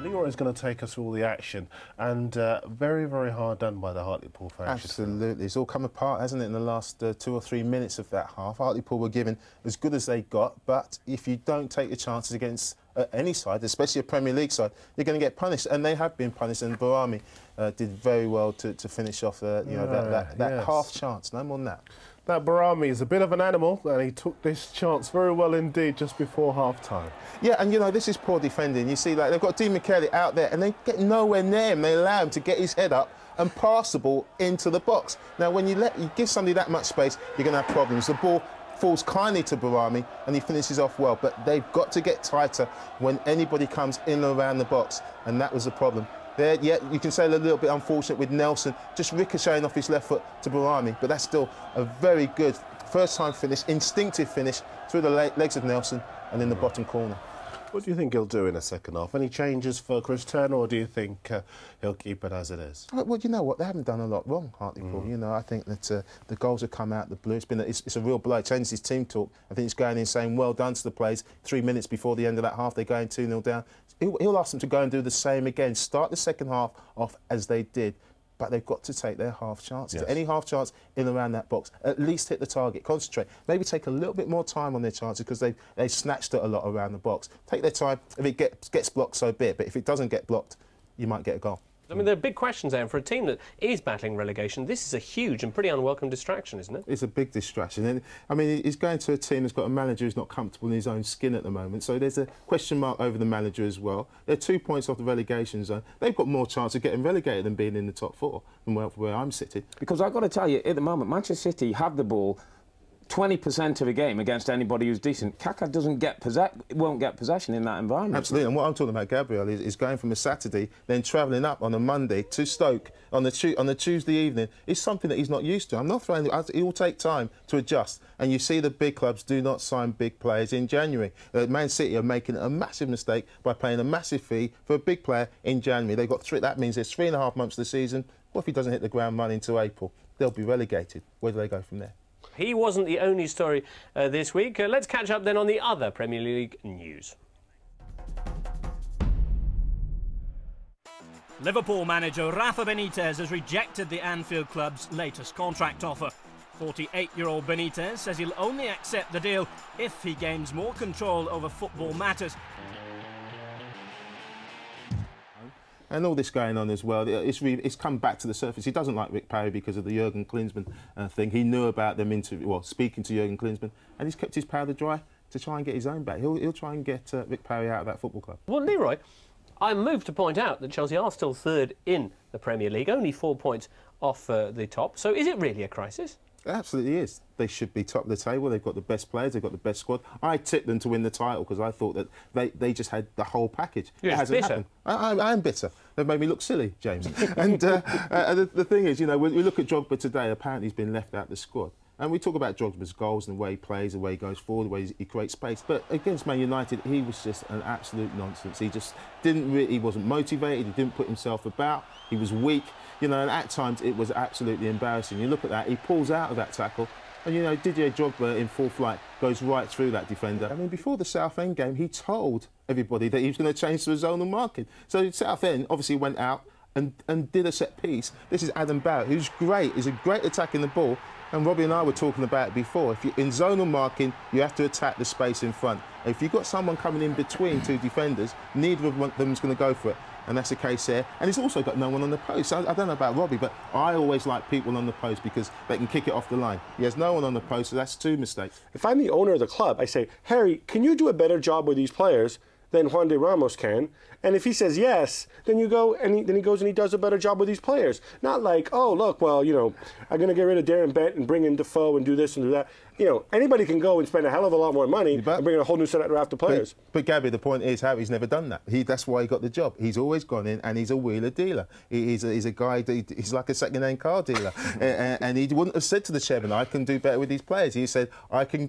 Leroy's going to take us through all the action, and very, very hard done by the Hartlepool fans. Absolutely. It's all come apart, hasn't it, in the last 2 or 3 minutes of that half. Hartlepool were given as good as they got, but if you don't take your chances against any side, especially a Premier League side, you're going to get punished, and they have been punished, and Barami did very well to finish off that half chance, no more than that. That Barami is a bit of an animal, and he took this chance very well indeed just before half-time. Yeah, and, you know, this is poor defending. You see, like, they've got Dean McKelly out there, and they get nowhere near him. They allow him to get his head up and pass the ball into the box. Now, when you give somebody that much space, you're going to have problems. The ball falls kindly to Barami, and he finishes off well, but they've got to get tighter when anybody comes in and around the box, and that was the problem. There, yeah, you can say a little bit unfortunate with Nelson just ricocheting off his left foot to Barami, but that's still a very good first-time finish, instinctive finish through the legs of Nelson and in the bottom corner. What do you think he'll do in the second half? Any changes for Chris Turner, or do you think he'll keep it as it is? Well, you know what? They haven't done a lot wrong, Hartlepool. You know, I think that the goals have come out the blue. It's a real blow. It changes his team talk. I think he's going in saying well done to the players. 3 minutes before the end of that half, they're going 2-0 down. He'll ask them to go and do the same again. Start the second half off as they did. But they've got to take their half chances. Yes. Any half chance in and around that box, at least hit the target, concentrate. Maybe take a little bit more time on their chances because they snatched it a lot around the box. Take their time. If it gets blocked, so be it. But if it doesn't get blocked, you might get a goal. I mean, there are big questions there. And for a team that is battling relegation, this is a huge and pretty unwelcome distraction, isn't it? It's a big distraction. And, I mean, he's going to a team that's got a manager who's not comfortable in his own skin at the moment. So there's a question mark over the manager as well. They're 2 points off the relegation zone. They've got more chance of getting relegated than being in the top four from where I'm sitting. Because I've got to tell you, at the moment, Manchester City have the ball 20% of a game against anybody who's decent. Kaka won't get possession in that environment. Absolutely, and what I'm talking about, Gabriel, is going from a Saturday, then travelling up on a Monday to Stoke on the Tuesday evening is something that he's not used to. I'm not throwing it. It will take time to adjust, and you see the big clubs do not sign big players in January. Man City are making a massive mistake by paying a massive fee for a big player in January. They've got that means there's 3.5 months of the season. What if he doesn't hit the ground running until April? They'll be relegated. Where do they go from there? He wasn't the only story this week. Let's catch up then on the other Premier League news. Liverpool manager Rafa Benitez has rejected the Anfield club's latest contract offer. 48-year-old Benitez says he'll only accept the deal if he gains more control over football matters. And all this going on as well, it's come back to the surface. He doesn't like Rick Parry because of the Jurgen Klinsmann thing. He knew about them speaking to Jurgen Klinsmann, and he's kept his powder dry to try and get his own back. He'll try and get Rick Parry out of that football club. Well, Leroy, I'm moved to point out that Chelsea are still third in the Premier League, only 4 points off the top. So is it really a crisis? It absolutely is. They should be top of the table. They've got the best players. They've got the best squad. I tipped them to win the title because I thought that they just had the whole package. You're it hasn't happened. I'm bitter. They've made me look silly, James. And the thing is, you know, when we look at Drogba today, apparently he's been left out of the squad. And we talk about Drogba's goals and the way he plays, the way he goes forward, the way he creates space. But against Man United, he was just an absolute nonsense. He just he wasn't motivated. He didn't put himself about. He was weak. You know, and at times it was absolutely embarrassing. You look at that, he pulls out of that tackle, and, you know, Didier Drogba in full flight goes right through that defender. I mean, before the Southend game, he told everybody that he was going to change to a zonal marking. So Southend obviously went out and did a set piece. This is Adam Barrett, who's great. He's a great attacking the ball. And Robbie and I were talking about it before. If you're in zonal marking, you have to attack the space in front. If you've got someone coming in between two defenders, neither of them is going to go for it. And that's the case there. And he's also got no one on the post. I don't know about Robbie, but I always like people on the post because they can kick it off the line. He has no one on the post, so that's 2 mistakes. If I'm the owner of the club, I say, Harry, can you do a better job with these players than Juan de Ramos can? And if he says yes, then you go and then he goes and he does a better job with these players. Not like, oh, look, well, you know, I'm going to get rid of Darren Bent and bring in Defoe and do this and do that. You know, anybody can go and spend a hell of a lot more money and bring in a whole new set of draft of players. But Gabby, the point is, Harry's never done that. That's why he got the job. He's always gone in and he's a wheeler dealer. He's a guy, he's like a second-hand car dealer. and he wouldn't have said to the chairman, I can do better with these players. He said, I can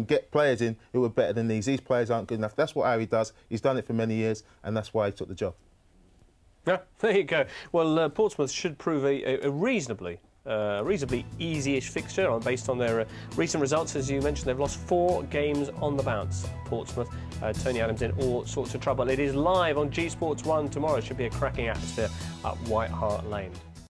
get players in who are better than these. These players aren't good enough. That's what Harry does. He's done it for many years, and that's why he took the job. Yeah, there you go. Well, Portsmouth should prove a reasonably a reasonably easy-ish fixture based on their recent results. As you mentioned, they've lost 4 games on the bounce. Portsmouth, Tony Adams in all sorts of trouble. It is live on G Sports 1 tomorrow. It should be a cracking atmosphere at White Hart Lane.